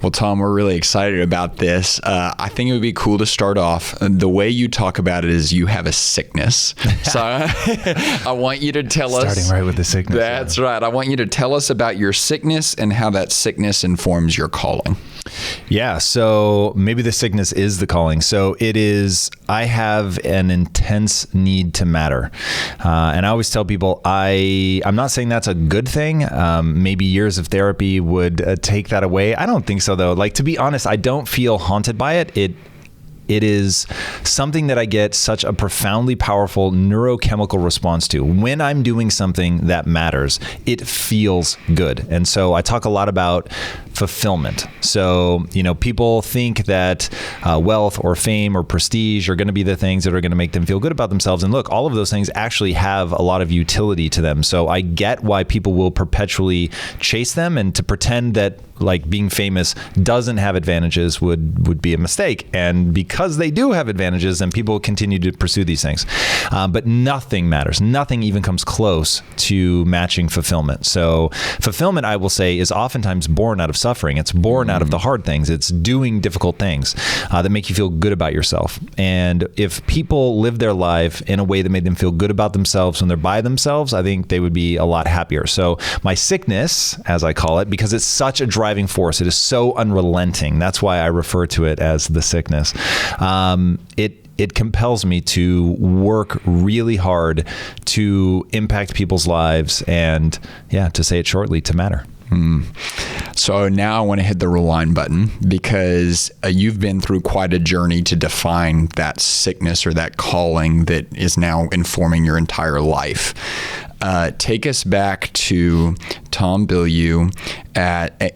Well, Tom, we're really excited about this. I think it would be cool to start off. The way you talk about it is you have a sickness. So I want you to tell us. Starting right with the sickness. That's right. I want you to tell us about your sickness and how that sickness informs your calling. Yeah. So maybe the sickness is the calling. So it is, I have an intense need to matter. And I always tell people, I'm not saying that's a good thing. Maybe years of therapy would take that away. I don't think so, though. Like, to be honest, I don't feel haunted by it. It is something that I get such a profoundly powerful neurochemical response to. When I'm doing something that matters, it feels good. And so I talk a lot about fulfillment. So, people think that wealth or fame or prestige are going to be the things that are going to make them feel good about themselves. And look, all of those things actually have a lot of utility to them. So I get why people will perpetually chase them, and to pretend that like being famous doesn't have advantages would be a mistake. And because they do have advantages, and people continue to pursue these things. But nothing matters. Nothing even comes close to matching fulfillment. So fulfillment, I will say, is oftentimes born out of suffering. It's born out of the hard things. It's doing difficult things that make you feel good about yourself. And if people live their life in a way that made them feel good about themselves when they're by themselves, I think they would be a lot happier. So my sickness, as I call it, because it's such a driving force, it is so unrelenting. That's why I refer to it as the sickness. It compels me to work really hard to impact people's lives and, to say it shortly, to matter. So now I want to hit the rewind button, because you've been through quite a journey to define that sickness or that calling that is now informing your entire life. Take us back to Tom Bilyeu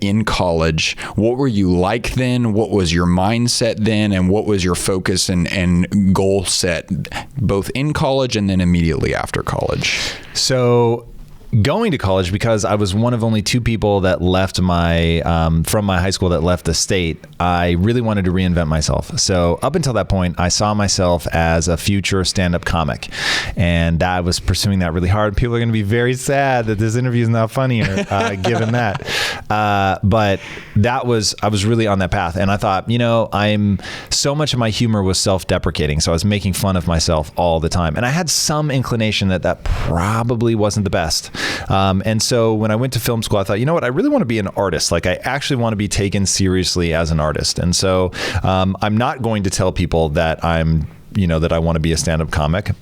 in college. What were you like then? What was your mindset then? And what was your focus and goal set, both in college and then immediately after college? So going to college, because I was one of only two people that left from my high school that left the state, I really wanted to reinvent myself. So up until that point, I saw myself as a future stand-up comic, and I was pursuing that really hard. People are going to be very sad that this interview is not funnier, given that. But I was really on that path, and I thought, so much of my humor was self-deprecating, so I was making fun of myself all the time, and I had some inclination that probably wasn't the best. And so when I went to film school, I thought, I really want to be an artist. Like, I actually want to be taken seriously as an artist. And so I'm not going to tell people that that I want to be a stand-up comic.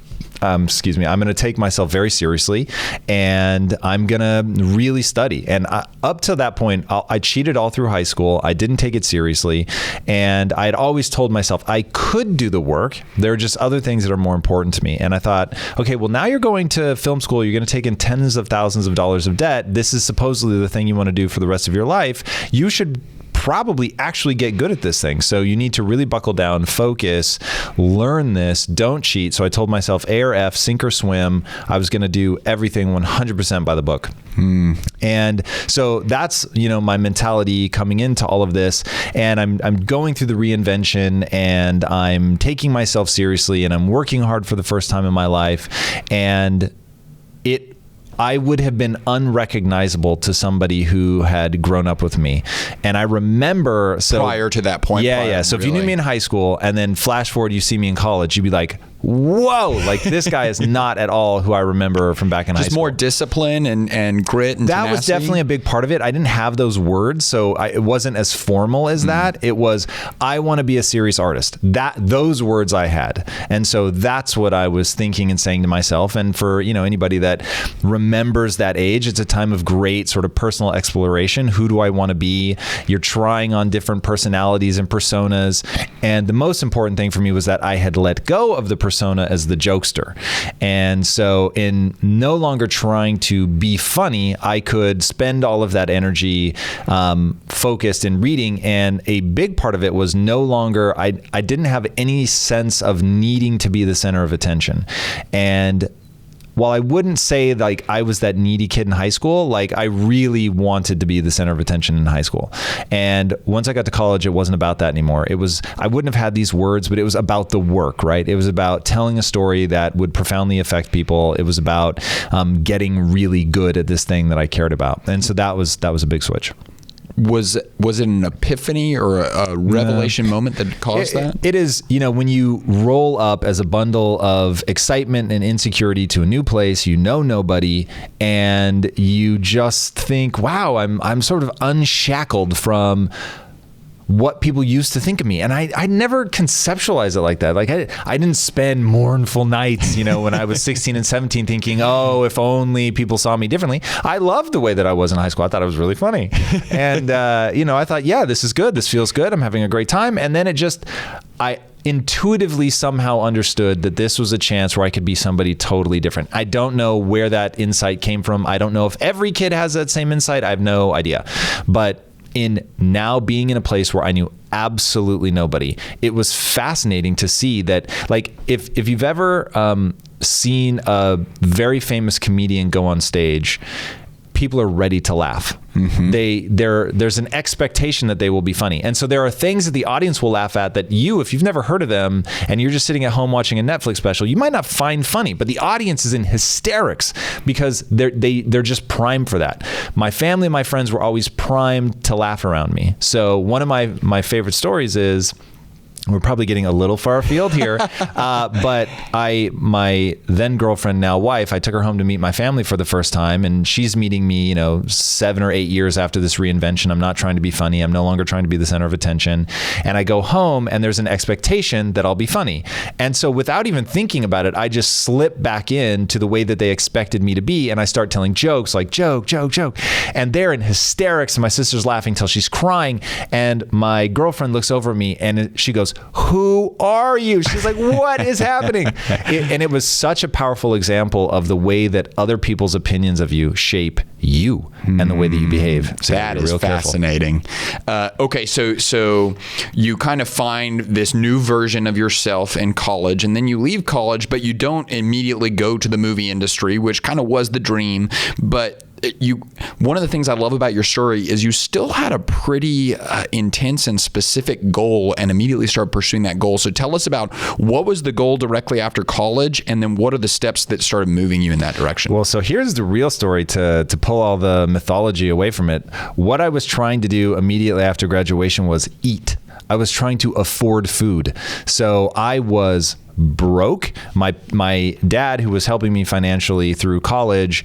I'm going to take myself very seriously, and I'm going to really study. And up to that point, I cheated all through high school. I didn't take it seriously. And I had always told myself I could do the work. There are just other things that are more important to me. And I thought, okay, well, now you're going to film school. You're going to take in tens of thousands of dollars of debt. This is supposedly the thing you want to do for the rest of your life. You should probably actually get good at this thing. So you need to really buckle down, focus, learn this, don't cheat. So I told myself A or F, sink or swim. I was going to do everything 100% by the book. And so that's, my mentality coming into all of this. And I'm going through the reinvention, and I'm taking myself seriously, and I'm working hard for the first time in my life. And I would have been unrecognizable to somebody who had grown up with me. And I remember... prior to that point. Yeah. So if you knew me in high school, and then flash forward, you see me in college, you'd be like, whoa, like this guy is not at all who I remember from back in high school. Just more discipline and grit and that tenacity. Was definitely a big part of it. I didn't have those words, so it wasn't as formal as that. It was, I want to be a serious artist. Those words I had. And so that's what I was thinking and saying to myself. And for, anybody that remembers that age, it's a time of great sort of personal exploration. Who do I want to be? You're trying on different personalities and personas. And the most important thing for me was that I had let go of the persona as the jokester. And so in no longer trying to be funny, I could spend all of that energy focused in reading. And a big part of it was no longer, I didn't have any sense of needing to be the center of attention. And while I wouldn't say like I was that needy kid in high school, like I really wanted to be the center of attention in high school. And once I got to college, it wasn't about that anymore. It was, I wouldn't have had these words, but it was about the work, right? It was about telling a story that would profoundly affect people. It was about getting really good at this thing that I cared about. And so that was a big switch. Was it an epiphany or a revelation moment that caused that? It is, when you roll up as a bundle of excitement and insecurity to a new place, nobody, and you just think, wow, I'm sort of unshackled from what people used to think of me. And I never conceptualized it like that. Like I didn't spend mournful nights, when I was 16 and 17 thinking, oh, if only people saw me differently. I loved the way that I was in high school. I thought it was really funny. And, I thought, yeah, this is good. This feels good. I'm having a great time. And then I intuitively somehow understood that this was a chance where I could be somebody totally different. I don't know where that insight came from. I don't know if every kid has that same insight. I have no idea. But in now being in a place where I knew absolutely nobody, it was fascinating to see that, like, if you've ever seen a very famous comedian go on stage, people are ready to laugh. Mm-hmm. There's an expectation that they will be funny. And so there are things that the audience will laugh at that if you've never heard of them and you're just sitting at home watching a Netflix special, you might not find funny, but the audience is in hysterics because they're just primed for that. My family and my friends were always primed to laugh around me. So one of my favorite stories is, we're probably getting a little far afield here, but my then girlfriend, now wife, I took her home to meet my family for the first time, and she's meeting me, 7 or 8 years after this reinvention. I'm not trying to be funny. I'm no longer trying to be the center of attention. And I go home, and there's an expectation that I'll be funny. And so without even thinking about it, I just slip back into the way that they expected me to be, and I start telling jokes like joke, joke, joke. And they're in hysterics, and my sister's laughing till she's crying, and my girlfriend looks over at me, and she goes, "Who are you?" She's like, "What is happening?" And it was such a powerful example of the way that other people's opinions of you shape you and the way that you behave. So that is fascinating. Okay, so you kind of find this new version of yourself in college, and then you leave college, but you don't immediately go to the movie industry, which kind of was the dream. But one of the things I love about your story is you still had a pretty intense and specific goal and immediately started pursuing that goal. So tell us about what was the goal directly after college, and then what are the steps that started moving you in that direction? Well, so here's the real story to pull all the mythology away from it. What I was trying to do immediately after graduation was eat. I was trying to afford food. So I was broke. My dad, who was helping me financially through college,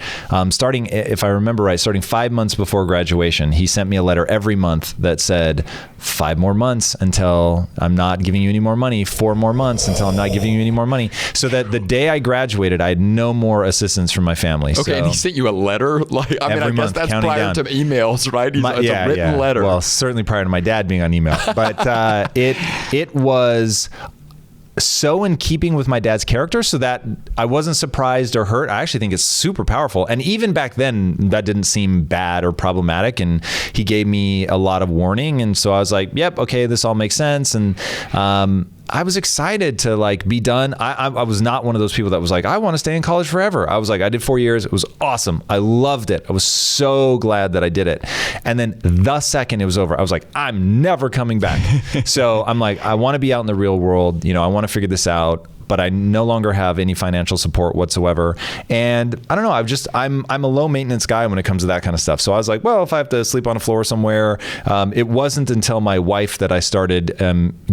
starting, if I remember right, starting 5 months before graduation, he sent me a letter every month that said, 5 more months until I'm not giving you any more money, 4 more months until I'm not giving you any more money. So that the day I graduated, I had no more assistance from my family. Okay, so, and he sent you a letter? I guess that's prior to emails, right? It's a written letter. Well, certainly prior to my dad being on email. But it was so in keeping with my dad's character, so that I wasn't surprised or hurt. I actually think it's super powerful. And even back then, that didn't seem bad or problematic. And he gave me a lot of warning. And so I was like, yep, okay, this all makes sense. And I was excited to be done. I was not one of those people that was like, I want to stay in college forever. I was like, I did 4 years. It was awesome. I loved it. I was so glad that I did it. And then the second it was over, I was like, I'm never coming back. So I'm like, I want to be out in the real world. I want to figure this out. But I no longer have any financial support whatsoever. And I don't know, I'm a low maintenance guy when it comes to that kind of stuff. So I was like, well, if I have to sleep on a floor somewhere, it wasn't until my wife that I started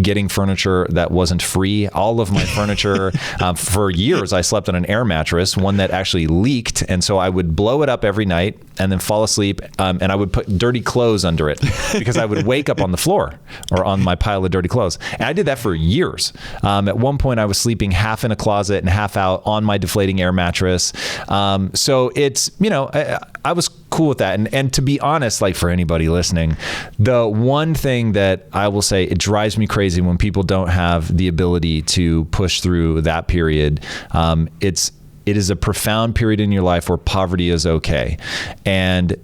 getting furniture that wasn't free. All of my furniture, for years, I slept on an air mattress, one that actually leaked. And so I would blow it up every night and then fall asleep. And I would put dirty clothes under it because I would wake up on the floor or on my pile of dirty clothes. And I did that for years. At one point I was sleeping half in a closet and half out on my deflating air mattress. So it's, I was cool with that. And to be honest, for anybody listening, the one thing that I will say, it drives me crazy when people don't have the ability to push through that period. It is a profound period in your life where poverty is okay. And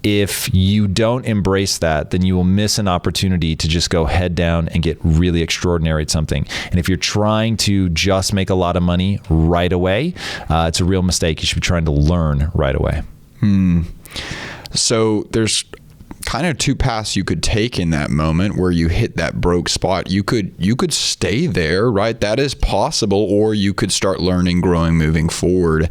if you don't embrace that, then you will miss an opportunity to just go head down and get really extraordinary at something. And if you're trying to just make a lot of money right away, it's a real mistake. You should be trying to learn right away. So there's kind of two paths you could take in that moment where you hit that broke spot. You could stay there, right? That is possible, or you could start learning, growing, moving forward.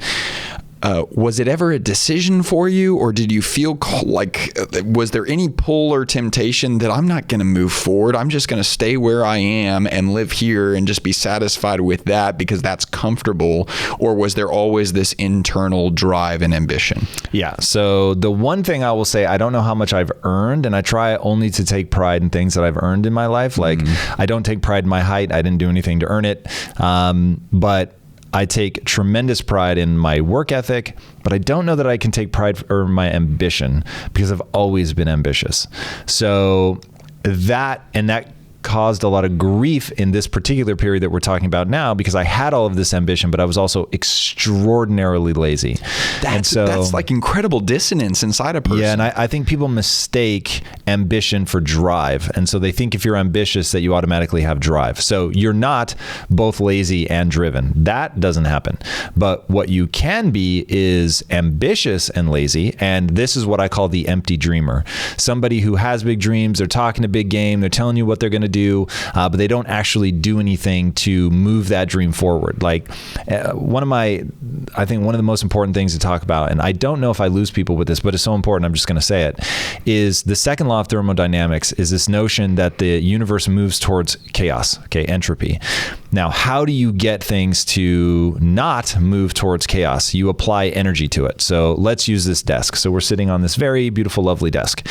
Was it ever a decision for you, or did you feel like, was there any pull or temptation that I'm not going to move forward? I'm just going to stay where I am and live here and just be satisfied with that because that's comfortable? Or was there always this internal drive and ambition? Yeah. So the one thing I will say, I don't know how much I've earned, and I try only to take pride in things that I've earned in my life. Like I don't take pride in my height. I didn't do anything to earn it. But I take tremendous pride in my work ethic, but I don't know that I can take pride or my ambition because I've always been ambitious. So that caused a lot of grief in this particular period that we're talking about now, because I had all of this ambition, but I was also extraordinarily lazy. That's like incredible dissonance inside a person. Yeah, and I think people mistake ambition for drive. And so they think if you're ambitious that you automatically have drive. So you're not both lazy and driven. That doesn't happen. But what you can be is ambitious and lazy. And this is what I call the empty dreamer. Somebody who has big dreams, they're talking a big game, they're telling you what they're going to do, but they don't actually do anything to move that dream forward. Like I think one of the most important things to talk about, and I don't know if I lose people with this, but it's so important, I'm just going to say it, is the second law of thermodynamics is this notion that the universe moves towards chaos, entropy. Now, how do you get things to not move towards chaos? You apply energy to it. So let's use this desk. So we're sitting on this very beautiful, lovely desk.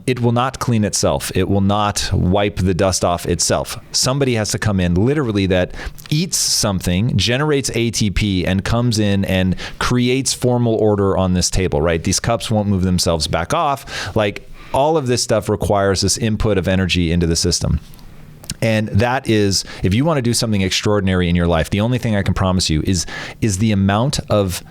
It will not clean itself. It will not wipe the dust off itself. Somebody has to come in literally that eats something, generates ATP, and comes in and creates formal order on this table, right? These cups won't move themselves back off. Like all of this stuff requires this input of energy into the system. And that is, if you want to do something extraordinary in your life, the only thing I can promise you is the amount of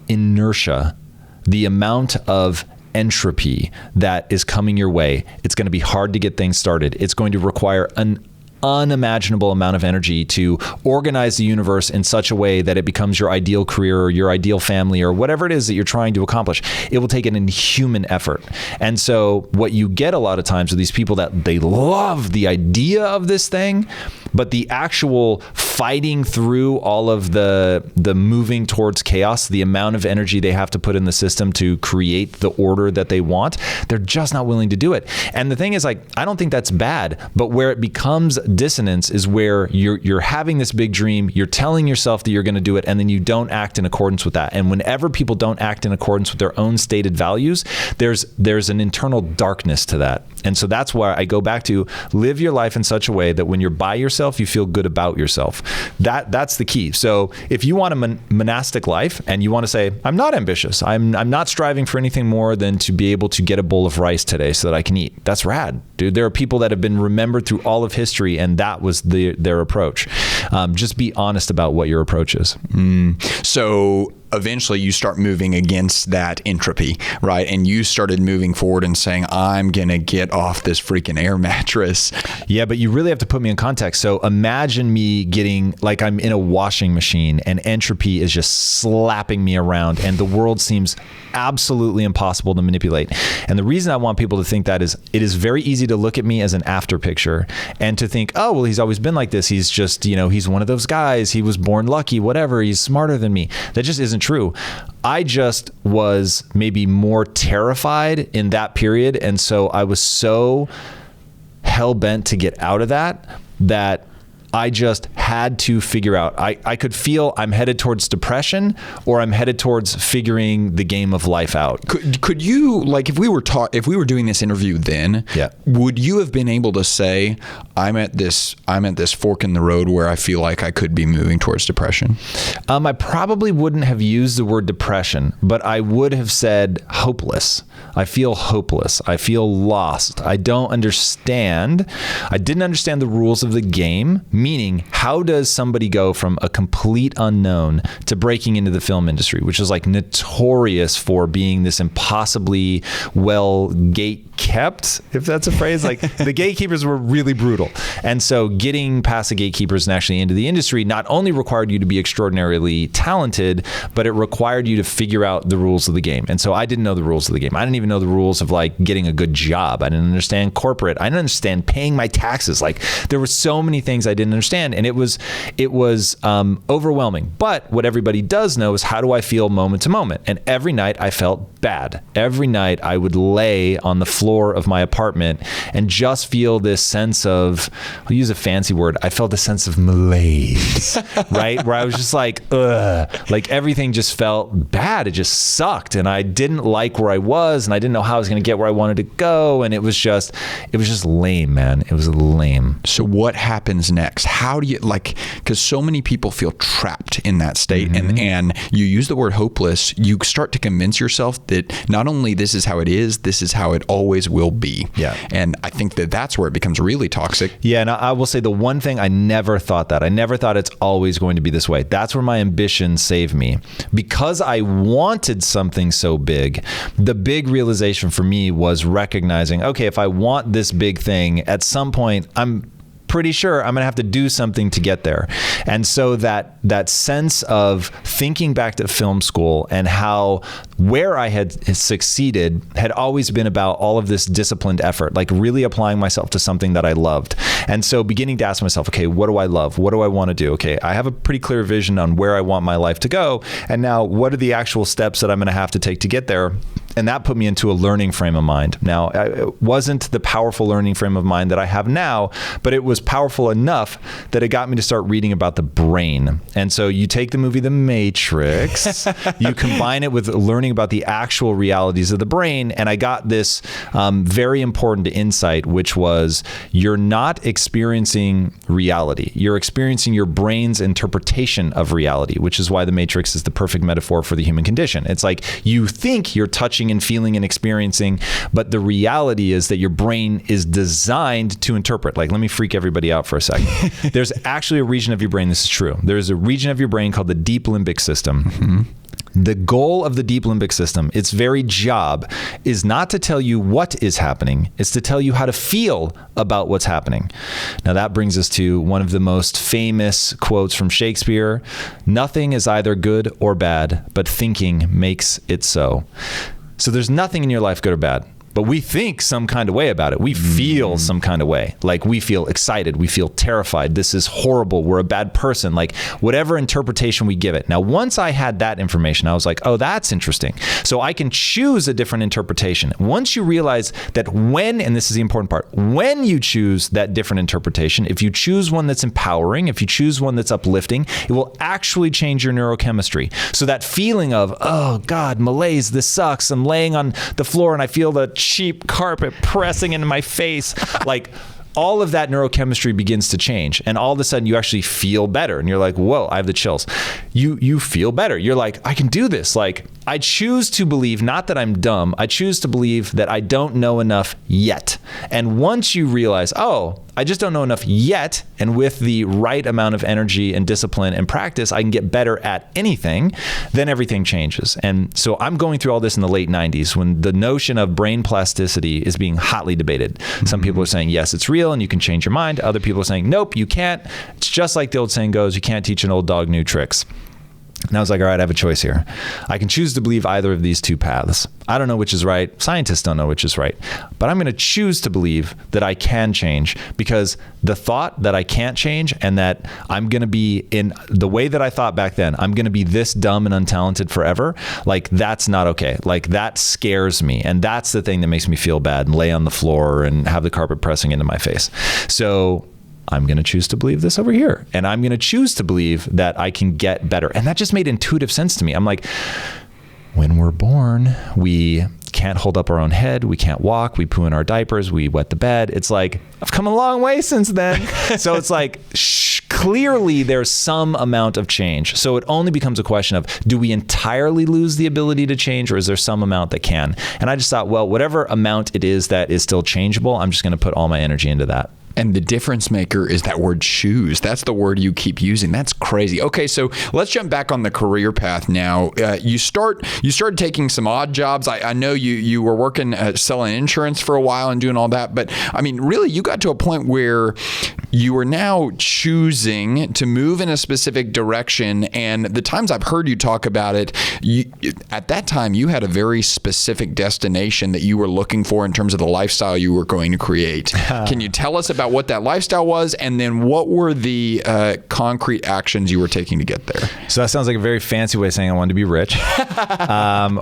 inertia, the amount of entropy that is coming your way. It's going to be hard to get things started. It's going to require an unimaginable amount of energy to organize the universe in such a way that it becomes your ideal career or your ideal family or whatever it is that you're trying to accomplish. It will take an inhuman effort. And so what you get a lot of times are these people that they love the idea of this thing, but the actual fighting through all of the moving towards chaos, the amount of energy they have to put in the system to create the order that they want, they're just not willing to do it. And the thing is, like, I don't think that's bad, but where it becomes dissonance is where you're having this big dream, you're telling yourself that you're going to do it, and then you don't act in accordance with that. And whenever people don't act in accordance with their own stated values, there's an internal darkness to that. And so that's why I go back to live your life in such a way that when you're by yourself, you feel good about yourself. That's the key. So if you want a monastic life and you want to say, I'm not ambitious, I'm not striving for anything more than to be able to get a bowl of rice today so that I can eat. That's rad, dude. There are people that have been remembered through all of history, and that was their approach. Just be honest about what your approach is. So eventually you start moving against that entropy, right? And you started moving forward and saying, I'm going to get off this freaking air mattress. Yeah, but you really have to put me in context. So imagine me getting like I'm in a washing machine and entropy is just slapping me around and the world seems absolutely impossible to manipulate. And the reason I want people to think that is it is very easy to look at me as an after picture and to think, oh, well, he's always been like this. He's just, he's one of those guys. He was born lucky, whatever. He's smarter than me. That just isn't true. I just was maybe more terrified in that period. And so I was so hell-bent to get out of that I just had to figure out, I could feel I'm headed towards depression or I'm headed towards figuring the game of life out. Could you, like, if we were doing this interview then, would you have been able to say, I'm at this fork in the road where I feel like I could be moving towards depression? I probably wouldn't have used the word depression, but I would have said hopeless. I feel hopeless. I feel lost. I don't understand. I didn't understand the rules of the game. Meaning, how does somebody go from a complete unknown to breaking into the film industry, which is like notorious for being this impossibly well gate-kept, if that's a phrase? Like the gatekeepers were really brutal. And so getting past the gatekeepers and actually into the industry not only required you to be extraordinarily talented, but it required you to figure out the rules of the game. And so I didn't know the rules of the game. I didn't even know the rules of like getting a good job. I didn't understand corporate. I didn't understand paying my taxes. Like there were so many things I didn't didn't understand. And it was overwhelming. But what everybody does know is, how do I feel moment to moment? And every night I felt bad. Every night I would lay on the floor of my apartment and just feel this sense of, I'll use a fancy word, I felt a sense of malaise, right? Where I was just like, ugh, like everything just felt bad. It just sucked. And I didn't like where I was, and I didn't know how I was going to get where I wanted to go. And it was just lame, man. It was lame. So what happens next? How do you, because so many people feel trapped in that state, and you use the word hopeless, you start to convince yourself that not only this is how it is, this is how it always will be. Yeah. And I think that that's where it becomes really toxic. Yeah. And I will say the one thing, I never thought it's always going to be this way. That's where my ambition saved me. Because I wanted something so big, the big realization for me was recognizing, okay, if I want this big thing, at some point, I'm pretty sure I'm going to have to do something to get there. And so that sense of thinking back to film school and how where I had succeeded had always been about all of this disciplined effort, like really applying myself to something that I loved. And so beginning to ask myself, okay, what do I love? What do I want to do? Okay, I have a pretty clear vision on where I want my life to go. And now what are the actual steps that I'm going to have to take to get there? And that put me into a learning frame of mind. Now, it wasn't the powerful learning frame of mind that I have now, but it was powerful enough that it got me to start reading about the brain. And so you take the movie The Matrix, you combine it with learning about the actual realities of the brain, and I got this very important insight, which was you're not experiencing reality. You're experiencing your brain's interpretation of reality, which is why The Matrix is the perfect metaphor for the human condition. It's like you think you're touching and feeling and experiencing, but the reality is that your brain is designed to interpret. Like, let me freak everybody out for a second. There's actually a region of your brain, this is true. There's a region of your brain called the deep limbic system. Mm-hmm. The goal of the deep limbic system, its very job, is not to tell you what is happening. It's to tell you how to feel about what's happening. Now that brings us to one of the most famous quotes from Shakespeare. Nothing is either good or bad, but thinking makes it so. So there's nothing in your life good or bad. But we think some kind of way about it. We feel some kind of way. Like we feel excited. We feel terrified. This is horrible. We're a bad person. Like whatever interpretation we give it. Now, once I had that information, I was like, oh, that's interesting. So I can choose a different interpretation. Once you realize that when, and this is the important part, when you choose that different interpretation, if you choose one that's empowering, if you choose one that's uplifting, it will actually change your neurochemistry. So that feeling of, oh God, malaise, this sucks. I'm laying on the floor and I feel the cheap carpet pressing into my face, like all of that neurochemistry begins to change, and all of a sudden you actually feel better, and you're like, whoa, I have the chills. You feel better. You're like, I can do this. Like I choose to believe, not that I'm dumb, I choose to believe that I don't know enough yet. And once you realize, oh, I just don't know enough yet, and with the right amount of energy and discipline and practice, I can get better at anything, then everything changes. And so I'm going through all this in the late 90s when the notion of brain plasticity is being hotly debated. Some people are saying, yes, it's real and you can change your mind. Other people are saying, nope, you can't. It's just like the old saying goes, you can't teach an old dog new tricks. And I was like, all right, I have a choice here. I can choose to believe either of these two paths. I don't know which is right. Scientists don't know which is right. But I'm going to choose to believe that I can change, because the thought that I can't change and that I'm going to be in the way that I thought back then, I'm going to be this dumb and untalented forever, like that's not okay. Like that scares me. And that's the thing that makes me feel bad and lay on the floor and have the carpet pressing into my face. So I'm going to choose to believe this over here. And I'm going to choose to believe that I can get better. And that just made intuitive sense to me. I'm like, when we're born, we can't hold up our own head. We can't walk. We poo in our diapers. We wet the bed. It's like, I've come a long way since then. So it's like, clearly there's some amount of change. So it only becomes a question of, do we entirely lose the ability to change, or is there some amount that can? And I just thought, well, whatever amount it is that is still changeable, I'm just going to put all my energy into that. And the difference maker is that word choose. That's the word you keep using. That's crazy. Okay, so let's jump back on the career path now. You started taking some odd jobs. I know you were working selling insurance for a while and doing all that. But I mean, really, you got to a point where you are now choosing to move in a specific direction. And the times I've heard you talk about it, at that time, you had a very specific destination that you were looking for in terms of the lifestyle you were going to create. Can you tell us about about what that lifestyle was, and then what were the concrete actions you were taking to get there? So that sounds like a very fancy way of saying I wanted to be rich,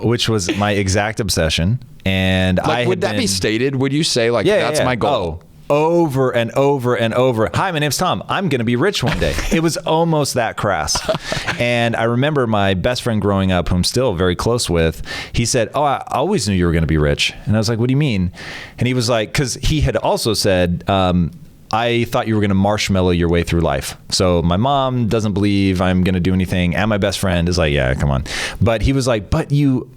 which was my exact obsession. And would that be stated? Would you say that's my goal? Over and over and over. Hi, my name's Tom. I'm going to be rich one day. It was almost that crass. And I remember my best friend growing up, who I'm still very close with, he said, oh, I always knew you were going to be rich. And I was like, what do you mean? And he was like, because he had also said, I thought you were going to marshmallow your way through life. So my mom doesn't believe I'm going to do anything. And my best friend is like, yeah, come on. But he was like, but you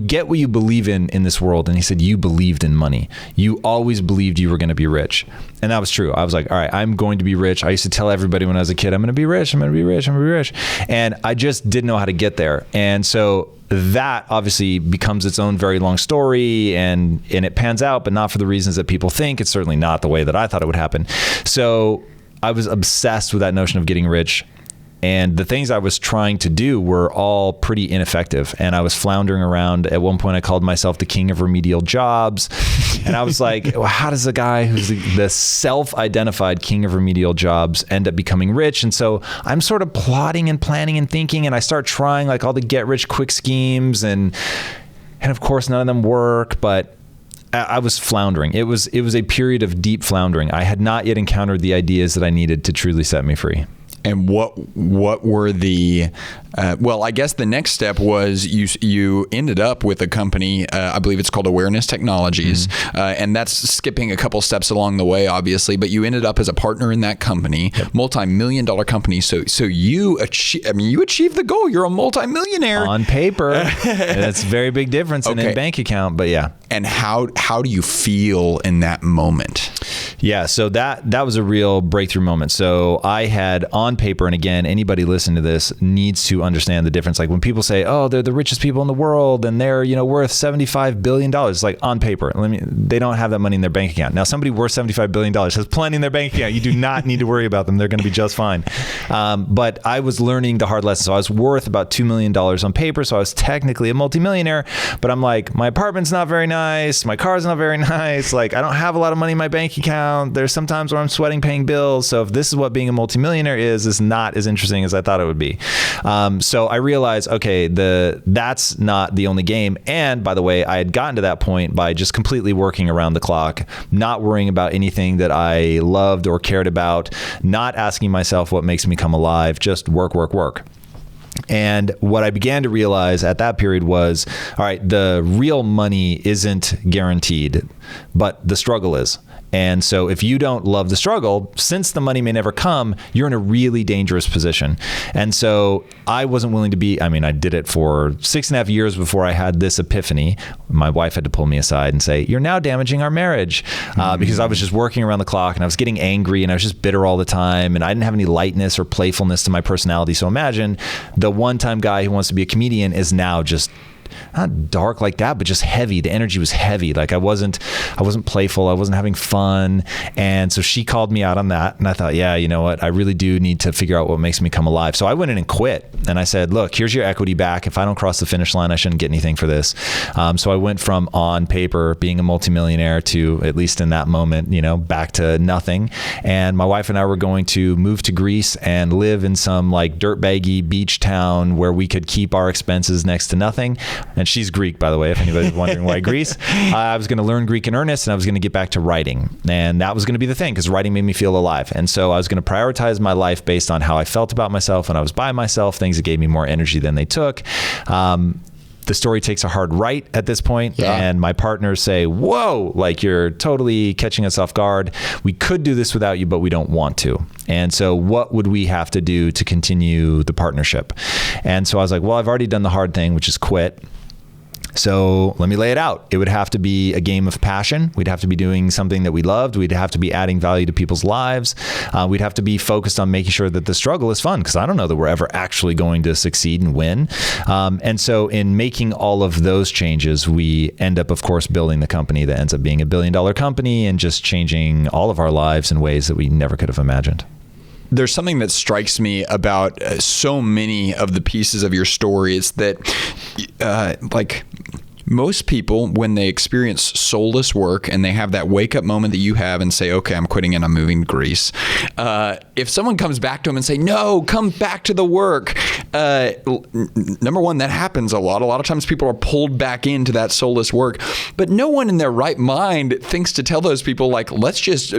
get what you believe in this world. And he said, you believed in money. You always believed you were going to be rich. And that was true. I was like, all right, I'm going to be rich. I used to tell everybody when I was a kid, I'm going to be rich. I'm going to be rich. I'm going to be rich. And I just didn't know how to get there. And so that obviously becomes its own very long story, and it pans out, but not for the reasons that people think. It's certainly not the way that I thought it would happen. So I was obsessed with that notion of getting rich. And the things I was trying to do were all pretty ineffective. And I was floundering around. At one point, I called myself the king of remedial jobs. And I was like, well, how does a guy who's the self-identified king of remedial jobs end up becoming rich? And so I'm sort of plotting and planning and thinking, and I start trying like all the get rich quick schemes. And of course, none of them work, but I was floundering. It was a period of deep floundering. I had not yet encountered the ideas that I needed to truly set me free. And what were the well, I guess the next step was you ended up with a company, I believe it's called Awareness Technologies, and that's skipping a couple steps along the way, obviously, but you ended up as a partner in that company, multi-million-dollar company. So you achieved the goal. You're a multi-millionaire on paper. That's a very big difference in a bank account, but yeah. And how do you feel in that moment? Yeah, so that was a real breakthrough moment. So I had on paper, and again, anybody listening to this needs to understand the difference. Like when people say, oh, they're the richest people in the world and they're, worth $75 billion. It's like on paper. They don't have that money in their bank account. Now, somebody worth $75 billion has plenty in their bank account. You do not need to worry about them. They're going to be just fine. But I was learning the hard lesson. So I was worth about $2 million on paper. So I was technically a multimillionaire, but I'm like, my apartment's not very nice. My car's not very nice. Like I don't have a lot of money in my bank account. There's some times where I'm sweating paying bills. So if this is what being a multimillionaire is not as interesting as I thought it would be. So I realized, okay, that's not the only game. And by the way, I had gotten to that point by just completely working around the clock, not worrying about anything that I loved or cared about, not asking myself what makes me come alive, just work, work, work. And what I began to realize at that period was, all right, the real money isn't guaranteed, but the struggle is. And so if you don't love the struggle, since the money may never come, you're in a really dangerous position. And so I wasn't willing to I did it for 6.5 years before I had this epiphany. My wife had to pull me aside and say, you're now damaging our marriage, because I was just working around the clock and I was getting angry and I was just bitter all the time. And I didn't have any lightness or playfulness to my personality. So imagine the one-time guy who wants to be a comedian is now just not dark like that, but just heavy. The energy was heavy. Like I wasn't playful. I wasn't having fun. And so she called me out on that. And I thought, yeah, you know what? I really do need to figure out what makes me come alive. So I went in and quit. And I said, look, here's your equity back. If I don't cross the finish line, I shouldn't get anything for this. So I went from on paper being a multimillionaire to, at least in that moment, back to nothing. And my wife and I were going to move to Greece and live in some like dirtbaggy beach town where we could keep our expenses next to nothing. And she's Greek, by the way, if anybody's wondering why Greece. I was going to learn Greek in earnest, and I was going to get back to writing. And that was going to be the thing, because writing made me feel alive. And so I was going to prioritize my life based on how I felt about myself when I was by myself, things that gave me more energy than they took. The story takes a hard right at this point, and my partners say, whoa, like you're totally catching us off guard. We could do this without you, but we don't want to. And so what would we have to do to continue the partnership? And so I was like, well, I've already done the hard thing, which is quit. So let me lay it out. It would have to be a game of passion. We'd have to be doing something that we loved. We'd have to be adding value to people's lives. We'd have to be focused on making sure that the struggle is fun, because I don't know that we're ever actually going to succeed and win. And so in making all of those changes, we end up, of course, building the company that ends up being $1 billion company and just changing all of our lives in ways that we never could have imagined. There's something that strikes me about so many of the pieces of your story. It's that, Most people, when they experience soulless work and they have that wake up moment that you have and say, okay, I'm quitting and I'm moving to Greece. If someone comes back to them and say, no, come back to the work. Number one, that happens a lot. A lot of times people are pulled back into that soulless work, but no one in their right mind thinks to tell those people, like, let's just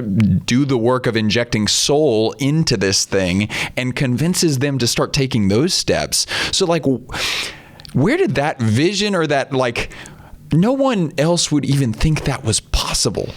do the work of injecting soul into this thing, and convinces them to start taking those steps. So like, where did that vision, or that, like, no one else would even think that was possible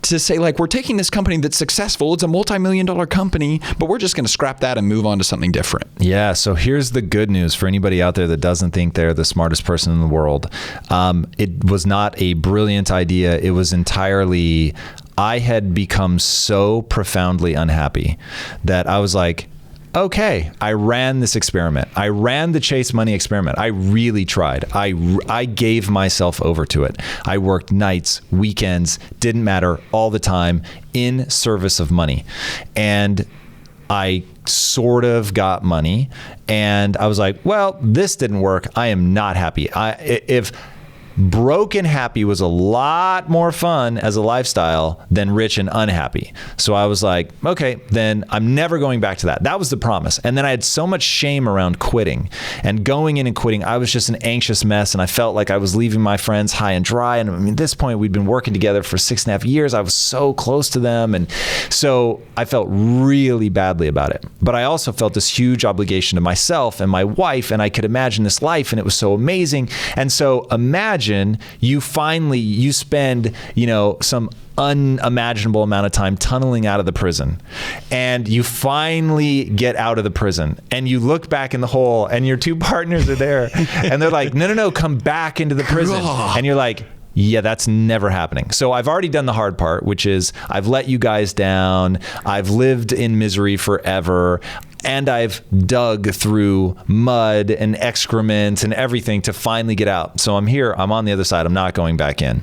to say, like, we're taking this company that's successful, it's a multi-million-dollar company, but we're just going to scrap that and move on to something different. Yeah. So here's the good news for anybody out there that doesn't think they're the smartest person in the world. It was not a brilliant idea. It was entirely, I had become so profoundly unhappy that I was like, okay, I ran this experiment. I ran the chase money experiment. I really tried. I gave myself over to it. I worked nights, weekends, didn't matter, all the time, in service of money. And I sort of got money, and I was like, well, this didn't work. I am not happy. If broke and happy was a lot more fun as a lifestyle than rich and unhappy. So I was like, okay, then I'm never going back to that. That was the promise. And then I had so much shame around quitting, and going in and quitting. I was just an anxious mess, and I felt like I was leaving my friends high and dry. And I mean, at this point, we'd been working together for 6.5 years. I was so close to them. And so I felt really badly about it. But I also felt this huge obligation to myself and my wife, and I could imagine this life, and it was so amazing. And so imagine you spend, some unimaginable amount of time tunneling out of the prison, and you finally get out of the prison, and you look back in the hole, and your two partners are there, and they're like, no, come back into the prison. And you're like, yeah, that's never happening. So I've already done the hard part, which is I've let you guys down. I've lived in misery forever. And I've dug through mud and excrement and everything to finally get out. So I'm here. I'm on the other side. I'm not going back in.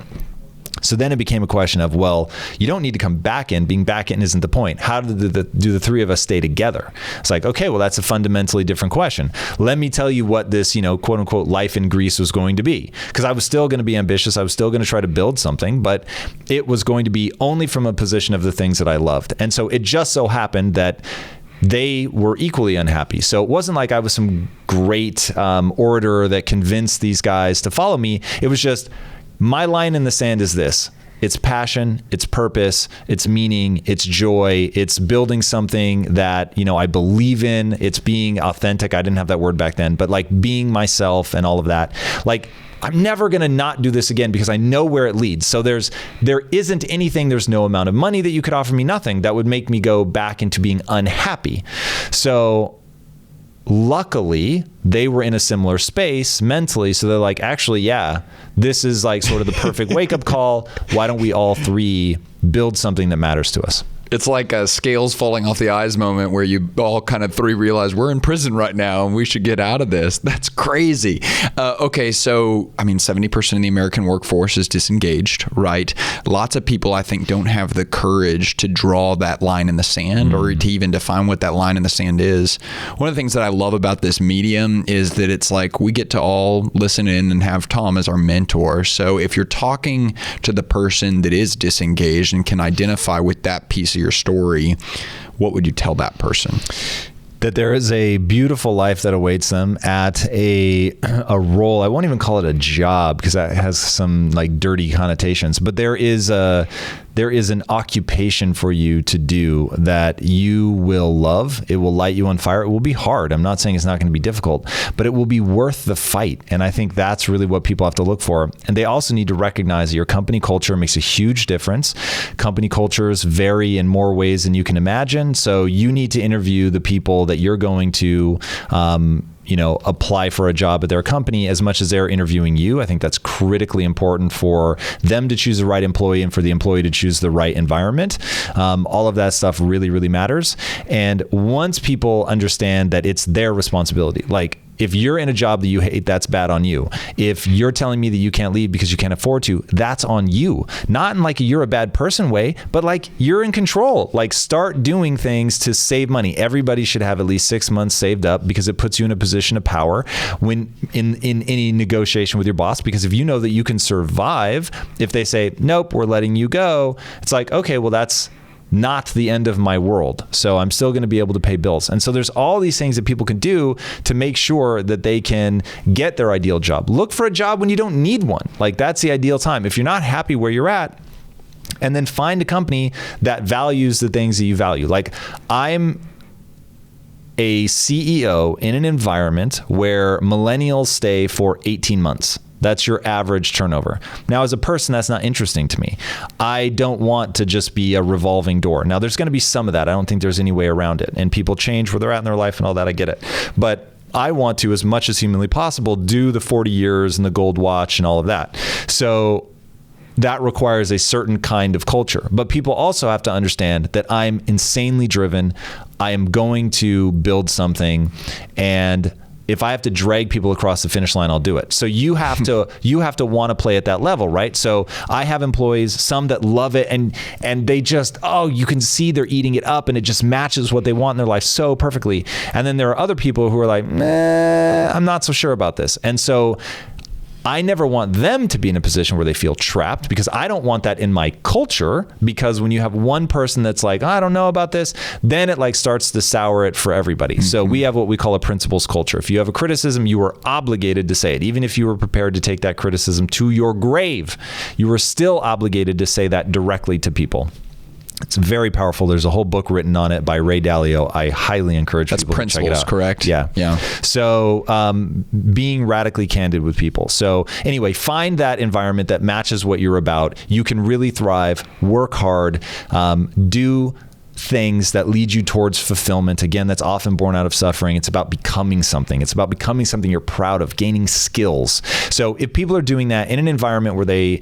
So then it became a question of, well, you don't need to come back in. Being back in isn't the point. How do the three of us stay together? It's like, okay, well, that's a fundamentally different question. Let me tell you what this, quote unquote, life in Greece was going to be. Because I was still going to be ambitious. I was still going to try to build something, but it was going to be only from a position of the things that I loved. And so it just so happened that they were equally unhappy. So it wasn't like I was some great orator that convinced these guys to follow me. It was just, my line in the sand is this. It's passion, it's purpose, it's meaning, it's joy, it's building something that, I believe in, it's being authentic. I didn't have that word back then, but like being myself and all of that. Like, I'm never going to not do this again because I know where it leads. So there isn't anything, there's no amount of money that you could offer me, nothing that would make me go back into being unhappy. So luckily, they were in a similar space mentally. So they're like, actually, yeah, this is like sort of the perfect wake-up call. Why don't we all three build something that matters to us? It's like a scales falling off the eyes moment where you all kind of three realize we're in prison right now and we should get out of this. That's crazy. Okay, so, 70% of the American workforce is disengaged, right? Lots of people, I think, don't have the courage to draw that line in the sand or to even define what that line in the sand is. One of the things that I love about this medium is that it's like we get to all listen in and have Tom as our mentor. So if you're talking to the person that is disengaged and can identify with that piece of your story, what would you tell that person? That there is a beautiful life that awaits them at a role. I won't even call it a job because that has some like dirty connotations, but there is an occupation for you to do that you will love. It will light you on fire. It will be hard. I'm not saying it's not going to be difficult, but it will be worth the fight. And I think that's really what people have to look for. And they also need to recognize that your company culture makes a huge difference. Company cultures vary in more ways than you can imagine. So you need to interview the people that you're going to apply for a job at their company as much as they're interviewing you. I think that's critically important for them to choose the right employee and for the employee to choose the right environment. All of that stuff really, really matters. And once people understand that it's their responsibility, like If you're in a job that you hate, that's bad on you. If you're telling me that you can't leave because you can't afford to, that's on you. Not in like a you're a bad person way, but like you're in control. Like start doing things to save money. Everybody should have at least 6 months saved up because it puts you in a position of power when in any negotiation with your boss. Because if you know that you can survive, if they say, nope, we're letting you go, it's like, okay, well, that's not the end of my world. So I'm still going to be able to pay bills. And so there's all these things that people can do to make sure that they can get their ideal job. Look for a job when you don't need one. Like that's the ideal time. If you're not happy where you're at, and then find a company that values the things that you value. Like I'm a CEO in an environment where millennials stay for 18 months. That's your average turnover. Now, as a person, that's not interesting to me. I don't want to just be a revolving door. Now, there's going to be some of that. I don't think there's any way around it. And people change where they're at in their life and all that. I get it. But I want to, as much as humanly possible, do the 40 years and the gold watch and all of that. So that requires a certain kind of culture. But people also have to understand that I'm insanely driven. I am going to build something, and if I have to drag people across the finish line, I'll do it. So you have to want to play at that level, right? So I have employees, some that love it, and they just, you can see they're eating it up, and it just matches what they want in their life so perfectly. And then there are other people who are like, I'm not so sure about this. And so I never want them to be in a position where they feel trapped, because I don't want that in my culture. Because when you have one person that's like, I don't know about this, then it like starts to sour it for everybody. Mm-hmm. So we have what we call a principles culture. If you have a criticism, you are obligated to say it. Even if you were prepared to take that criticism to your grave, you are still obligated to say that directly to people. It's very powerful. There's a whole book written on it by Ray Dalio. I highly encourage people to check it out. That's Principles, correct? Yeah. So being radically candid with people. So anyway, find that environment that matches what you're about. You can really thrive, work hard, do things that lead you towards fulfillment. Again, that's often born out of suffering. It's about becoming something. It's about becoming something you're proud of, gaining skills. So if people are doing that in an environment where they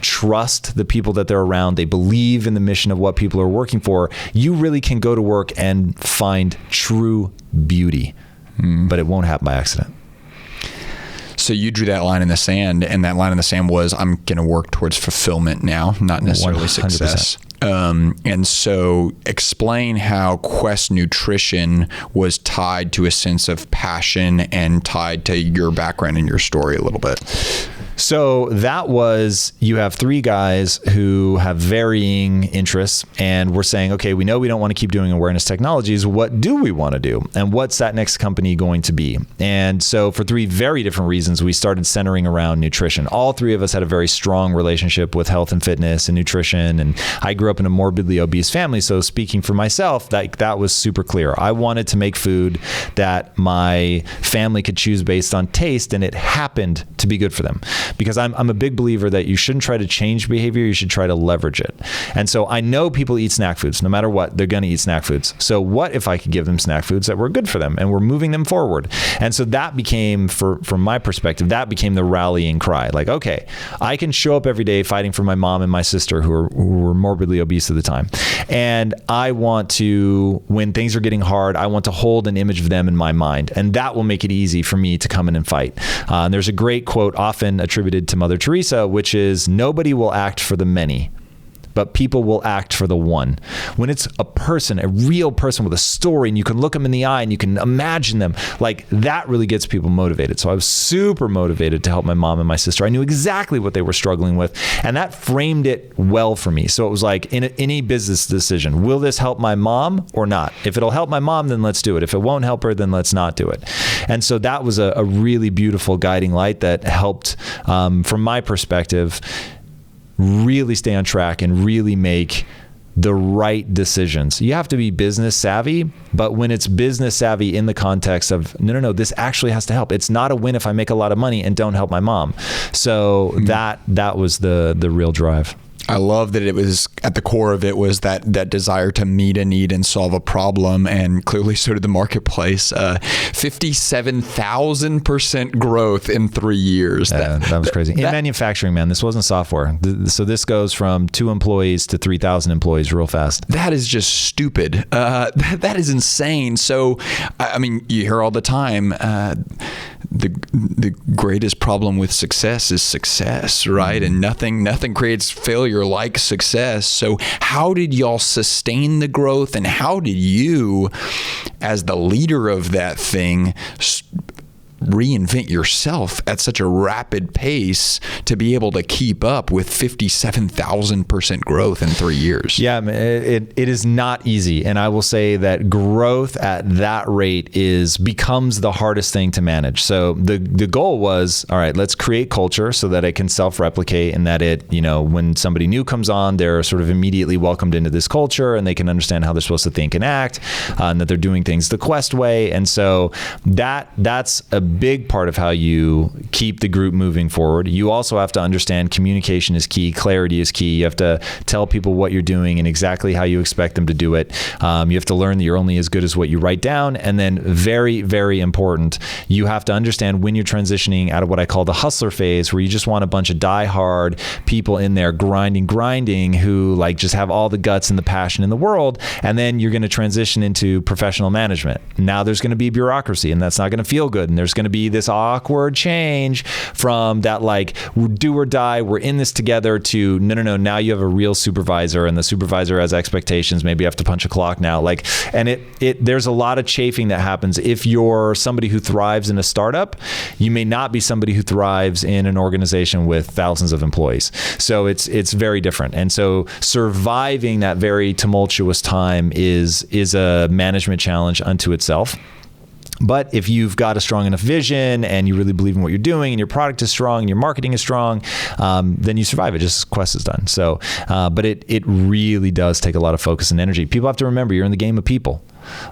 trust the people that they're around, they believe in the mission of what people are working for, you really can go to work and find true beauty. But it won't happen by accident. So you drew that line in the sand, and that line in the sand was, I'm going to work towards fulfillment now, not necessarily 100%. Success. And so explain how Quest Nutrition was tied to a sense of passion and tied to your background and your story a little bit. So that was, you have three guys who have varying interests, and we're saying, okay, we know we don't want to keep doing awareness technologies. What do we want to do? And what's that next company going to be? And so for three very different reasons, we started centering around nutrition. All three of us had a very strong relationship with health and fitness and nutrition. And I grew up in a morbidly obese family. So speaking for myself, that was super clear. I wanted to make food that my family could choose based on taste, and it happened to be good for them. Because I'm a big believer that you shouldn't try to change behavior, you should try to leverage it. And so I know people eat snack foods. No matter what, they're going to eat snack foods. So what if I could give them snack foods that were good for them and we're moving them forward? And so that became, from my perspective, that became the rallying cry. Like, okay, I can show up every day fighting for my mom and my sister who were morbidly obese at the time. And I want to, when things are getting hard, I want to hold an image of them in my mind. And that will make it easy for me to come in and fight. And there's a great quote often attributed to Mother Teresa, which is, nobody will act for the many, but people will act for the one. When it's a person, a real person with a story, and you can look them in the eye and you can imagine them, like that really gets people motivated. So I was super motivated to help my mom and my sister. I knew exactly what they were struggling with, and that framed it well for me. So it was like in any business decision, will this help my mom or not? If it'll help my mom, then let's do it. If it won't help her, then let's not do it. And so that was a really beautiful guiding light that helped, from my perspective, really stay on track and really make the right decisions. You have to be business savvy, but when it's business savvy in the context of, no, this actually has to help. It's not a win if I make a lot of money and don't help my mom. So that was the real drive. I love that it was at the core of it was that desire to meet a need and solve a problem, and clearly so did the marketplace. 57,000% growth in 3 years. That was crazy. In manufacturing, man, this wasn't software. So this goes from 2 employees to 3,000 employees real fast. That is just stupid. That is insane. So, I mean, you hear all the time, the greatest problem with success is success, right? And nothing creates failure like success. So how did y'all sustain the growth, and how did you, as the leader of that thing, reinvent yourself at such a rapid pace to be able to keep up with 57,000% growth in 3 years? Yeah, it is not easy. And I will say that growth at that rate becomes the hardest thing to manage. So the goal was, all right, let's create culture so that it can self-replicate, and that when somebody new comes on, they're sort of immediately welcomed into this culture, and they can understand how they're supposed to think and act, and that they're doing things the Quest way. And so that's a big part of how you keep the group moving forward. You also have to understand communication is key, clarity is key. You have to tell people what you're doing and exactly how you expect them to do it. You have to learn that you're only as good as what you write down. And then very, very important, you have to understand when you're transitioning out of what I call the hustler phase, where you just want a bunch of diehard people in there grinding, who like just have all the guts and the passion in the world. And then you're going to transition into professional management. Now there's going to be bureaucracy, and that's not going to feel good. And there's going to be this awkward change from that, like, do or die, we're in this together, to no, now you have a real supervisor, and the supervisor has expectations. Maybe you have to punch a clock now. Like, and there's a lot of chafing that happens. If you're somebody who thrives in a startup, you may not be somebody who thrives in an organization with thousands of employees. So it's very different. And so surviving that very tumultuous time is a management challenge unto itself. But if you've got a strong enough vision, and you really believe in what you're doing, and your product is strong, and your marketing is strong, then you survive it, just as Quest has done. So, but it really does take a lot of focus and energy. People have to remember, you're in the game of people.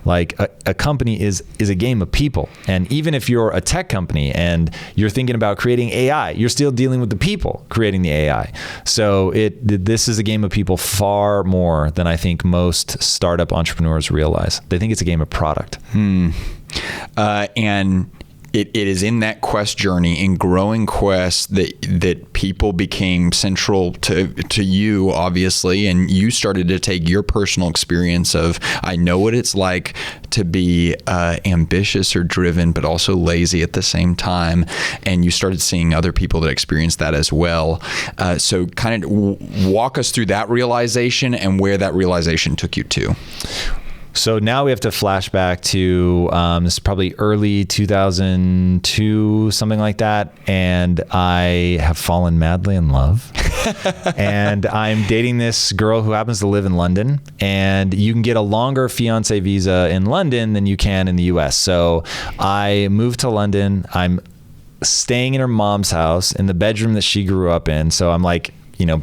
Like a company is a game of people. And even if you're a tech company and you're thinking about creating AI, you're still dealing with the people creating the AI. So this is a game of people far more than I think most startup entrepreneurs realize. They think it's a game of product. And it is in that Quest journey, in growing Quest, that people became central to you, obviously, and you started to take your personal experience of, I know what it's like to be ambitious or driven, but also lazy at the same time, and you started seeing other people that experienced that as well. So kind of walk us through that realization and where that realization took you to. So now we have to flash back to this is probably early 2002, something like that. And I have fallen madly in love. And I'm dating this girl who happens to live in London. And you can get a longer fiance visa in London than you can in the US. So I moved to London. I'm staying in her mom's house in the bedroom that she grew up in. So I'm like,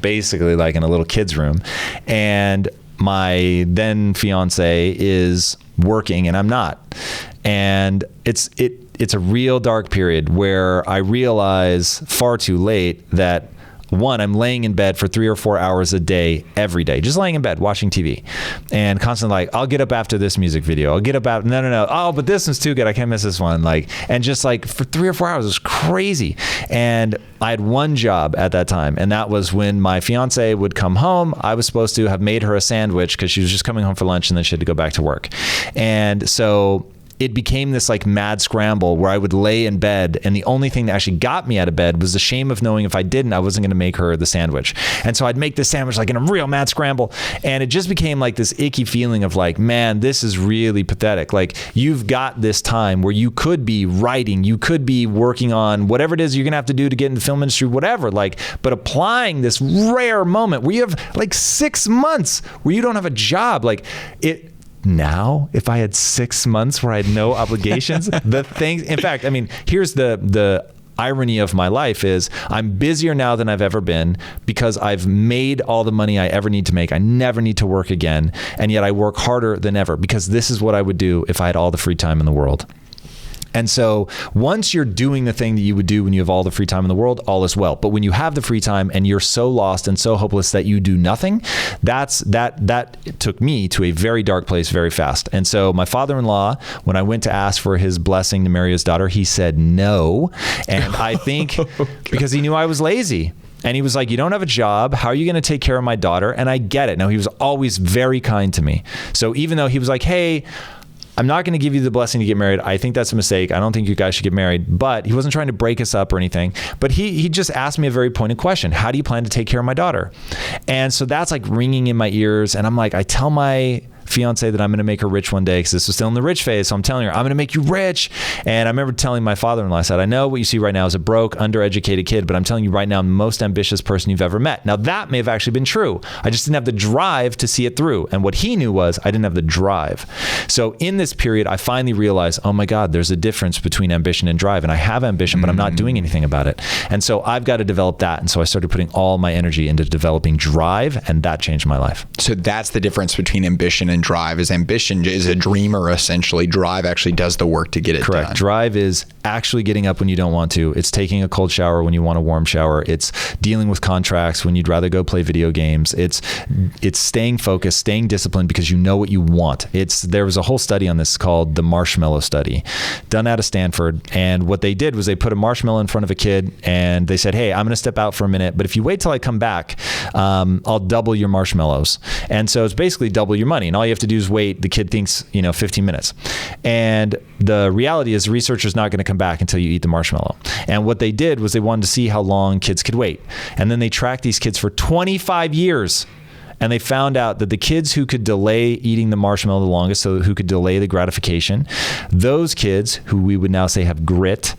basically like in a little kid's room. And my then fiance is working and I'm not. And it's a real dark period where I realize far too late that, one, I'm laying in bed for 3 or 4 hours a day, every day, just laying in bed, watching TV, and constantly like, I'll get up after this music video. I'll get up after, no. Oh, but this one's too good. I can't miss this one. Like, and just like for 3 or 4 hours, it was crazy. And I had one job at that time. And that was when my fiance would come home, I was supposed to have made her a sandwich because she was just coming home for lunch and then she had to go back to work. And so it became this like mad scramble where I would lay in bed, and the only thing that actually got me out of bed was the shame of knowing if I didn't, I wasn't going to make her the sandwich. And so I'd make the sandwich like in a real mad scramble. And it just became like this icky feeling of like, man, this is really pathetic. Like, you've got this time where you could be writing, you could be working on whatever it is you're going to have to do to get in the film industry, whatever, like, but applying this rare moment where you have like 6 months where you don't have a job, like it. Now, if I had 6 months where I had no obligations, the things, in fact, I mean, here's the irony of my life is I'm busier now than I've ever been because I've made all the money I ever need to make. I never need to work again. And yet I work harder than ever because this is what I would do if I had all the free time in the world. And so once you're doing the thing that you would do when you have all the free time in the world, all is well. But when you have the free time and you're so lost and so hopeless that you do nothing, that took me to a very dark place very fast. And so my father-in-law, when I went to ask for his blessing to marry his daughter, he said no. And I think because he knew I was lazy. And he was like, you don't have a job. How are you going to take care of my daughter? And I get it. Now, he was always very kind to me. So even though he was like, hey, I'm not going to give you the blessing to get married. I think that's a mistake. I don't think you guys should get married. But he wasn't trying to break us up or anything. But he just asked me a very pointed question. How do you plan to take care of my daughter? And so that's like ringing in my ears. And I'm like, I tell my fiance that I'm going to make her rich one day because this was still in the rich phase. So I'm telling her, I'm going to make you rich. And I remember telling my father-in-law, I said, I know what you see right now is a broke, undereducated kid, but I'm telling you right now, I'm the most ambitious person you've ever met. Now that may have actually been true. I just didn't have the drive to see it through. And what he knew was I didn't have the drive. So in this period, I finally realized, oh my God, there's a difference between ambition and drive. And I have ambition, but I'm not doing anything about it. And so I've got to develop that. And so I started putting all my energy into developing drive, and that changed my life. So that's the difference between ambition and drive. Is ambition is a dreamer, essentially. Drive actually does the work to get it Correct. done. Drive is actually getting up when you don't want to. It's taking a cold shower when you want a warm shower. It's dealing with contracts when you'd rather go play video games. It's staying focused, staying disciplined because you know what you want. There was a whole study on this called the marshmallow study done out of Stanford. And what they did was they put a marshmallow in front of a kid and they said, hey, I'm going to step out for a minute, but if you wait till I come back, I'll double your marshmallows. And so it's basically double your money. And all you have to do is wait. The kid thinks, 15 minutes. And the reality is the researcher's not going to come back until you eat the marshmallow. And what they did was they wanted to see how long kids could wait. And then they tracked these kids for 25 years. And they found out that the kids who could delay eating the marshmallow the longest, so who could delay the gratification, those kids who we would now say have grit,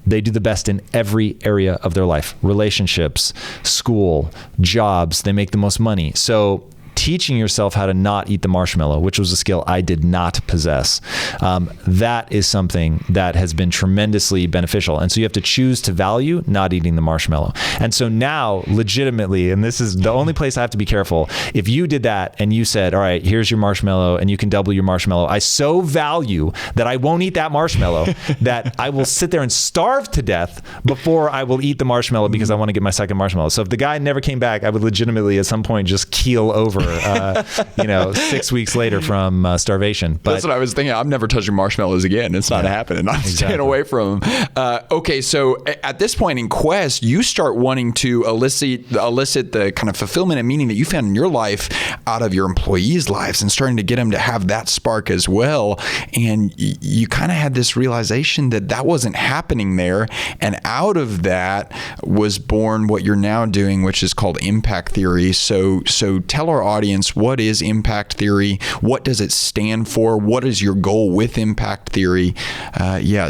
they do the best in every area of their life. Relationships, school, jobs, they make the most money. So teaching yourself how to not eat the marshmallow, which was a skill I did not possess. That is something that has been tremendously beneficial. And so you have to choose to value not eating the marshmallow. And so now, legitimately, and this is the only place I have to be careful, if you did that and you said, all right, here's your marshmallow and you can double your marshmallow, I so value that I won't eat that marshmallow that I will sit there and starve to death before I will eat the marshmallow because I want to get my second marshmallow. So if the guy never came back, I would legitimately at some point just keel over 6 weeks later from starvation. But that's what I was thinking. I'm never touching marshmallows again. It's not happening. I'm staying away from them. Okay, so at this point in Quest, you start wanting to elicit the kind of fulfillment and meaning that you found in your life out of your employees' lives and starting to get them to have that spark as well. And you kind of had this realization that wasn't happening there. And out of that was born what you're now doing, which is called impact theory. So tell our audience, what is impact theory? What does it stand for? What is your goal with impact theory?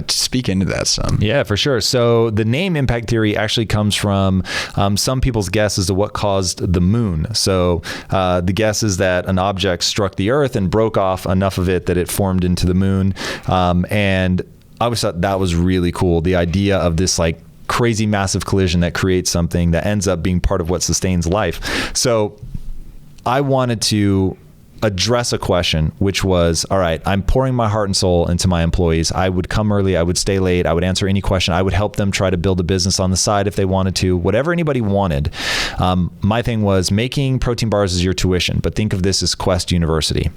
Speak into that some. Yeah, for sure. So the name impact theory actually comes from some people's guess as to what caused the moon. So the guess is that an object struck the earth and broke off enough of it that it formed into the moon. And I always thought that was really cool. The idea of this like crazy massive collision that creates something that ends up being part of what sustains life. So I wanted to address a question, which was, all right, I'm pouring my heart and soul into my employees. I would come early. I would stay late. I would answer any question. I would help them try to build a business on the side if they wanted to, whatever anybody wanted. My thing was making protein bars is your tuition, but think of this as Quest University.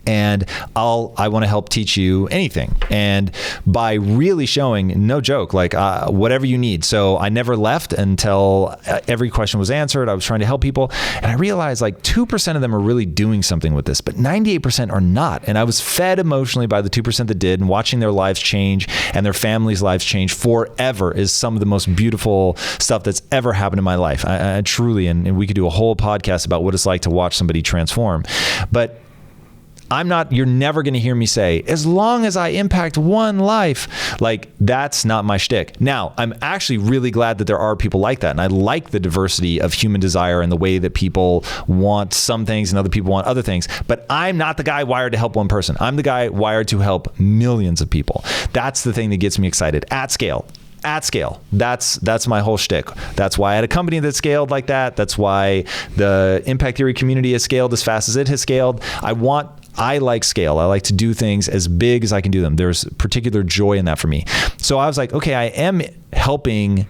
And I want to help teach you anything. And by really showing, no joke, like whatever you need. So I never left until every question was answered. I was trying to help people. And I realized like 2% of them are really doing something with this, but 98% are not. And I was fed emotionally by the 2% that did, and watching their lives change and their families' lives change forever is some of the most beautiful stuff that's ever happened in my life. I truly, and we could do a whole podcast about what it's like to watch somebody transform. But you're never going to hear me say, as long as I impact one life, like that's not my shtick. Now, I'm actually really glad that there are people like that. And I like the diversity of human desire and the way that people want some things and other people want other things. But I'm not the guy wired to help one person. I'm the guy wired to help millions of people. That's the thing that gets me excited at scale. At scale. That's my whole shtick. That's why I had a company that scaled like that. That's why the impact theory community has scaled as fast as it has scaled. I want I like scale. I like to do things as big as I can do them. There's particular joy in that for me. So I was like, okay, I am helping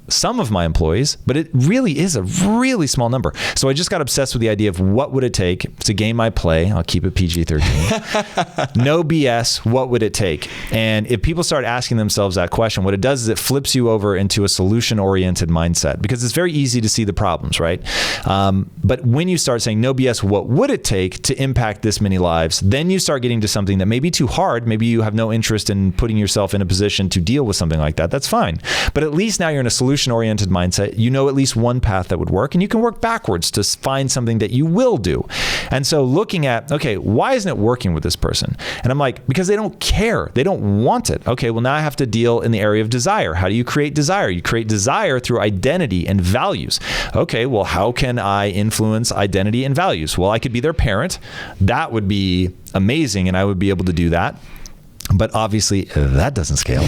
some of my employees, but it really is a really small number. So I just got obsessed with the idea of what would it take to gain my play. I'll keep it PG-13. No BS. What would it take? And if people start asking themselves that question, what it does is it flips you over into a solution-oriented mindset, because it's very easy to see the problems, right? But when you start saying no BS, what would it take to impact this many lives? Then you start getting to something that may be too hard. Maybe you have no interest in putting yourself in a position to deal with something like that. That's fine. But at least now you're in a solution-oriented mindset. You know at least one path that would work, and you can work backwards to find something that you will do. And so looking at, okay, why isn't it working with this person? And I'm like, because they don't care. They don't want it. Okay, well, now I have to deal in the area of desire. How do you create desire? You create desire through identity and values. Okay, well, how can I influence identity and values? Well, I could be their parent. That would be amazing, and I would be able to do that. But obviously that doesn't scale.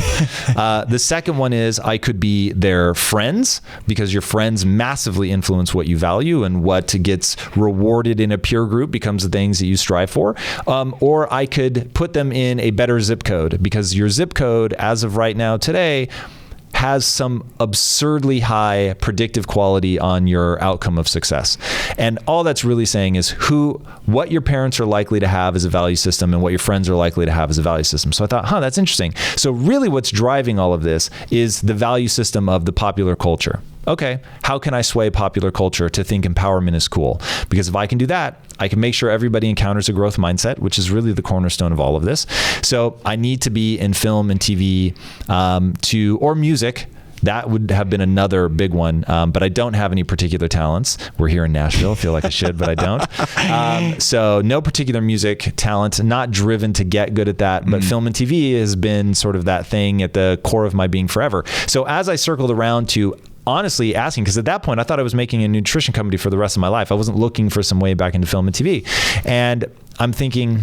The second one is I could be their friends, because your friends massively influence what you value, and what gets rewarded in a peer group becomes the things that you strive for. Or I could put them in a better zip code, because your zip code as of right now today has some absurdly high predictive quality on your outcome of success. And all that's really saying is what your parents are likely to have as a value system and what your friends are likely to have as a value system. So I thought, that's interesting. So really what's driving all of this is the value system of the popular culture. Okay, how can I sway popular culture to think empowerment is cool? Because if I can do that, I can make sure everybody encounters a growth mindset, which is really the cornerstone of all of this. So I need to be in film and TV or music. That would have been another big one, but I don't have any particular talents. We're here in Nashville. I feel like I should, but I don't. So no particular music talent, not driven to get good at that, but film and TV has been sort of that thing at the core of my being forever. So as I circled around to honestly asking, because at that point I thought I was making a nutrition company for the rest of my life. I wasn't looking for some way back into film and TV. And I'm thinking,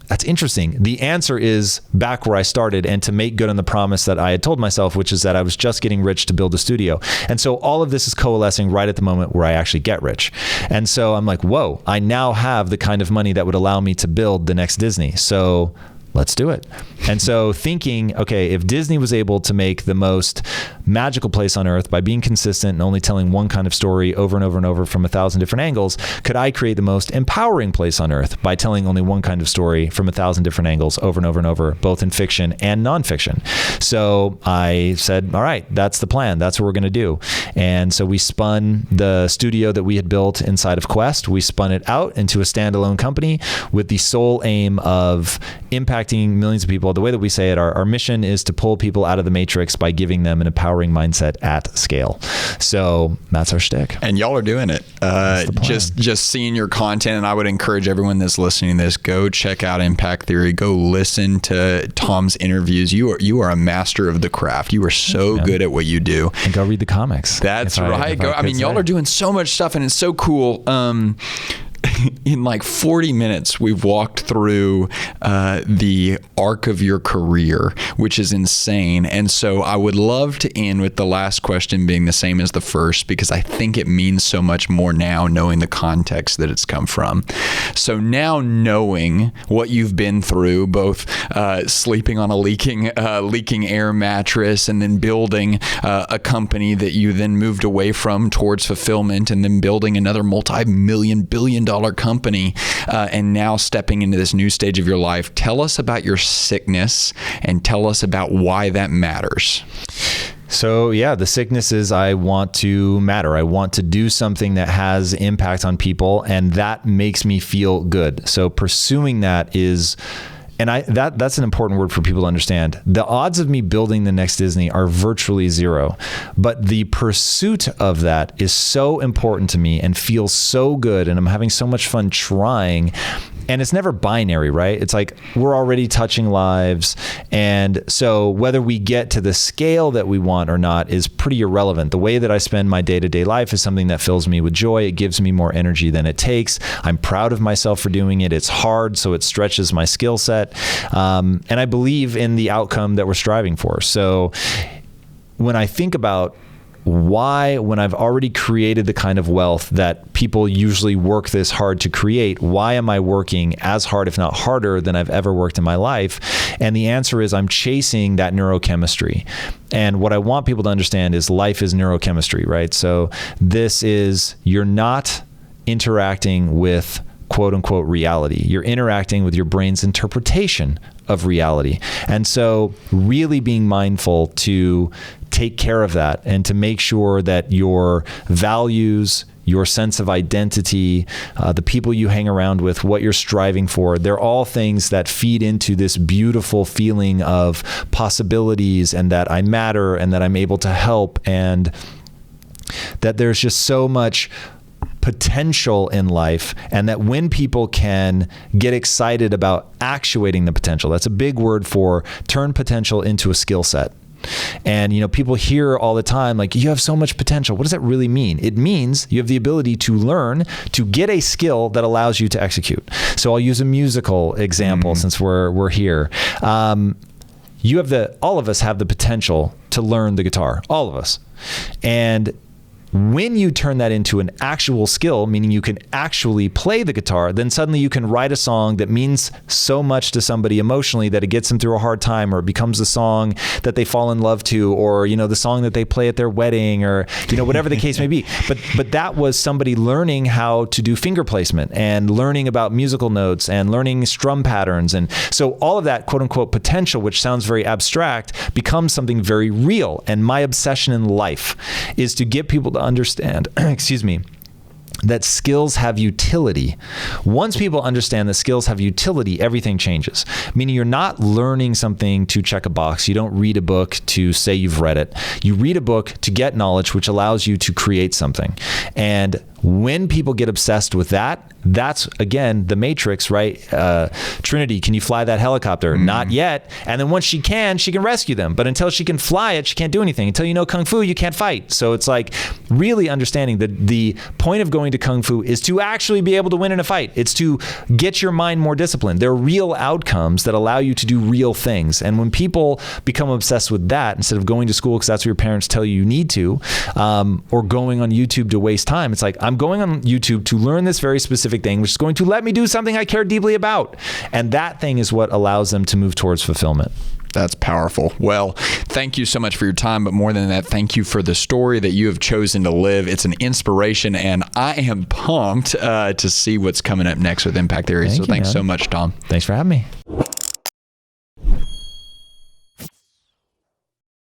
that's interesting. The answer is back where I started, and to make good on the promise that I had told myself, which is that I was just getting rich to build a studio. And so all of this is coalescing right at the moment where I actually get rich. And so I'm like, whoa, I now have the kind of money that would allow me to build the next Disney. So let's do it. And so thinking, okay, if Disney was able to make the most magical place on earth by being consistent and only telling one kind of story over and over and over from 1,000 different angles, could I create the most empowering place on earth by telling only one kind of story from 1,000 different angles over and over and over, both in fiction and nonfiction? So I said, all right, that's the plan. That's what we're going to do. And so we spun the studio that we had built inside of Quest. We spun it out into a standalone company with the sole aim of impacting millions of people. The way that we say it, our mission is to pull people out of the matrix by giving them an empowering mindset at scale. So that's our shtick. And y'all are doing it. Just seeing your content, and I would encourage everyone that's listening to this, go check out Impact Theory. Go listen to Tom's interviews. You are a master of the craft. You are so good at what you do. And go read the comics. That's right. Y'all are doing so much stuff, and it's so cool. In like 40 minutes, we've walked through the arc of your career, which is insane. And so I would love to end with the last question being the same as the first, because I think it means so much more now, knowing the context that it's come from. So now, knowing what you've been through, both sleeping on a leaking air mattress, and then building a company that you then moved away from towards fulfillment, and then building another multi-billion-dollar company, and now stepping into this new stage of your life, tell us about your sickness and tell us about why that matters. So yeah, the sickness is I want to matter. I want to do something that has impact on people, and that makes me feel good. So pursuing that is... And that's an important word for people to understand. The odds of me building the next Disney are virtually zero, but the pursuit of that is so important to me and feels so good, and I'm having so much fun trying. And it's never binary, right? It's like we're already touching lives. And so whether we get to the scale that we want or not is pretty irrelevant. The way that I spend my day-to-day life is something that fills me with joy. It gives me more energy than it takes. I'm proud of myself for doing it. It's hard, so it stretches my skill set. And I believe in the outcome that we're striving for. So when I think about why, when I've already created the kind of wealth that people usually work this hard to create, why am I working as hard, if not harder, than I've ever worked in my life? And the answer is I'm chasing that neurochemistry. And what I want people to understand is life is neurochemistry, right? So this is, you're not interacting with quote unquote reality. You're interacting with your brain's interpretation of reality. And so really being mindful to take care of that and to make sure that your values, your sense of identity, the people you hang around with, what you're striving for, they're all things that feed into this beautiful feeling of possibilities and that I matter and that I'm able to help and that there's just so much potential in life, and that when people can get excited about actuating the potential, that's a big word for turn potential into a skill set. And, people hear all the time, like, you have so much potential. What does that really mean? It means you have the ability to learn, to get a skill that allows you to execute. So I'll use a musical example since we're here. All of us have the potential to learn the guitar, all of us. And when you turn that into an actual skill, meaning you can actually play the guitar, then suddenly you can write a song that means so much to somebody emotionally that it gets them through a hard time, or it becomes the song that they fall in love to, or, the song that they play at their wedding, or, whatever the case may be. But that was somebody learning how to do finger placement and learning about musical notes and learning strum patterns. And so all of that quote unquote potential, which sounds very abstract, becomes something very real. And my obsession in life is to get people to understand, that skills have utility. Once people understand that skills have utility, everything changes. Meaning you're not learning something to check a box. You don't read a book to say you've read it. You read a book to get knowledge, which allows you to create something. And when people get obsessed with that, that's, again, the Matrix, right? Trinity, can you fly that helicopter? Not yet. And then once she can rescue them. But until she can fly it, she can't do anything. Until you know Kung Fu, you can't fight. So it's like really understanding that the point of going to Kung Fu is to actually be able to win in a fight. It's to get your mind more disciplined. There are real outcomes that allow you to do real things. And when people become obsessed with that, instead of going to school because that's what your parents tell you need to, or going on YouTube to waste time, it's like, I'm going on YouTube to learn this very specific thing, which is going to let me do something I care deeply about. And that thing is what allows them to move towards fulfillment. That's powerful. Well, thank you so much for your time. But more than that, thank you for the story that you have chosen to live. It's an inspiration, and I am pumped to see what's coming up next with Impact Theory. So thanks so much, Tom. Thanks for having me.